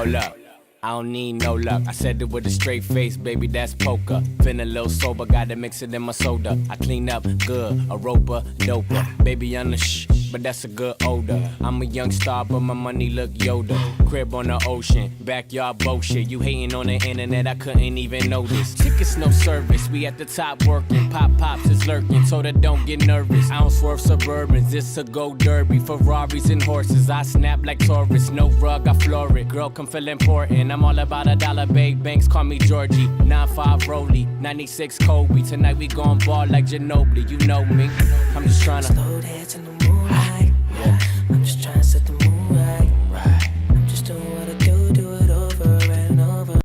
Hold up. I don't need no luck. I said it with a straight face, baby, that's poker. Feeling a little sober, gotta mix it in my soda. I clean up good, a roper, doper. Baby, I'm the but that's a good odor. I'm a young star, but my money look Yoda. Crib on the ocean, backyard bullshit. You hating on the internet, I couldn't even notice. Tickets, no service, we at the top working. Pops is lurking, so that don't get nervous. I don't swerve Suburbans, this a go derby. Ferraris and horses, I snap like Taurus. No rug, I floor it. Girl, come feel important. I'm all about a dollar, babe. Banks call me Georgie. 9-5 Rolly, 96 Kobe. Tonight we gon' ball like Ginobili. You know me. I'm just tryna slow dance in the